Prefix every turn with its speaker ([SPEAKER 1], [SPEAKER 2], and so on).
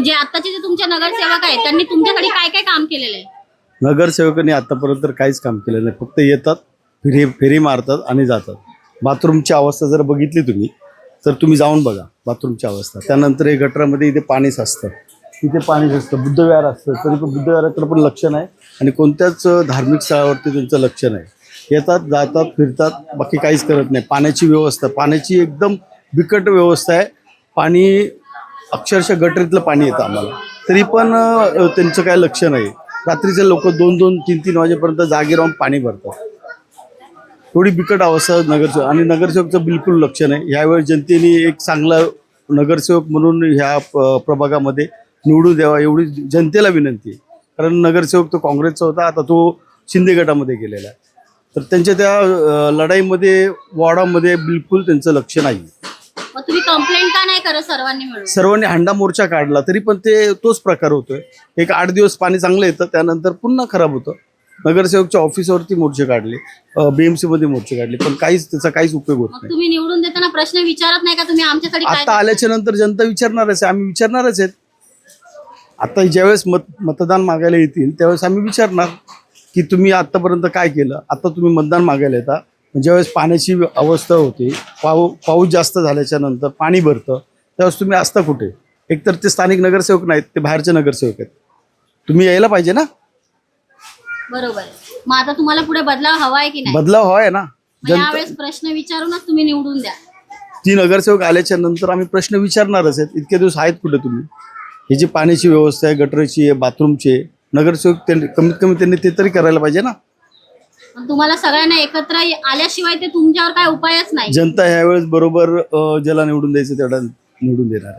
[SPEAKER 1] म्हणजे आताचे जे तुमचे नगरसेवक आहेत त्यांनी तुमच्यासाठी काय काय काम केलेलं आहे?
[SPEAKER 2] नगरसेवकांनी आतापर्यंत तर काहीच काम केलं नाही, फक्त येतात, फेरी मारतात आणि जातात. बाथरूमची अवस्था जर बघितली तुम्ही तर तुम्ही जाऊन बघा बाथरूमची अवस्था. त्यानंतर हे गटरामध्ये इथे पाणी साचतं, इथे पाणी साचतं, बुद्धविहार असतं, तरी पण बुद्धविहाराकडे पण लक्ष नाही आणि कोणत्याच धार्मिक स्थळावरती त्यांचं लक्ष नाही. येतात, जातात, फिरतात, बाकी काहीच करत नाही. पाण्याची व्यवस्था, पाण्याची एकदम बिकट व्यवस्था आहे. पाणी अक्षरशः गटरीतलं पाणी येतं आम्हाला, तरी पण त्यांचं काय लक्ष नाही. रात्रीचे लोक 2-2, 3-3 वाजेपर्यंत जागे राहून पाणी भरतात. थोडी बिकट अवस्था नगरसेवक, आणि नगरसेवकचं बिलकुल लक्ष नाही. यावेळी जनतेने एक चांगला नगरसेवक म्हणून ह्या प्रभागामध्ये निवडून द्यावा एवढी जनतेला विनंती आहे. कारण नगरसेवक तो काँग्रेसचा होता, आता तो शिंदे गटामध्ये गेलेला आहे. तर त्यांच्या त्या लढाईमध्ये वॉर्डामध्ये बिलकुल त्यांचं लक्ष नाही.
[SPEAKER 1] मग तुम्ही कंप्लेंट का नाही करत सर्वांनी मिळून?
[SPEAKER 2] सर्वांनी हंडा मोर्चा काढला तरी पण ते तोच प्रकार होतोय. एक 8 दिवस पाणी चांगलं येतं, त्यानंतर पुन्हा खराब होतं. नगरसेवकच्या ऑफिसवरती मोर्चे काढले, BMC मध्ये मोर्चे काढले, पण त्याचा काहीच उपयोग होत नाही.
[SPEAKER 1] तुम्ही निवडून देताना प्रश्न विचारत नाही का तुम्ही आमच्यासाठी काय?
[SPEAKER 2] आता आल्याच्या नंतर जनता विचारणारच आहे, आम्ही विचारणारच आहेत. आता ज्यावेळेस मतदान मागायला येतील त्यावेळेस आम्ही विचारणार की तुम्ही आतापर्यंत काय केलं. आता तुम्ही मतदान मागायला येता, ज्यावेळेस पाण्याची अवस्था होते, पाऊस जास्त झाल्याच्या नंतर पाणी भरतं, त्यावेळेस तुम्ही असता कुठे? एकतर ते स्थानिक नगरसेवक नाहीत, ते बाहेरचे नगरसेवक आहेत. तुम्ही यायला पाहिजे ना.
[SPEAKER 1] बरोबर. मग आता तुम्हाला पुढे बदलाव हवा आहे की नाही?
[SPEAKER 2] बदलाव हवा आहे ना.
[SPEAKER 1] यावेळेस प्रश्न विचारूनच तुम्ही निवडून द्या.
[SPEAKER 2] ती नगरसेवक आल्याच्या नंतर आम्ही प्रश्न विचारणारच आहेत. इतके दिवस आहेत कुठे तुम्ही? ही जी पाण्याची व्यवस्था आहे, गटरची आहे, बाथरूमची आहे, नगरसेवक कमीत कमी त्यांनी ते तरी करायला पाहिजे ना.
[SPEAKER 1] पण तुम्हाला सगळ्यांना एकत्र आल्याशिवाय ते तुमच्यावर काय उपायच नाही.
[SPEAKER 2] जनता ह्यावेळेस बरोबर ज्याला निवडून द्यायचं तेवढा निवडून देणार आहे.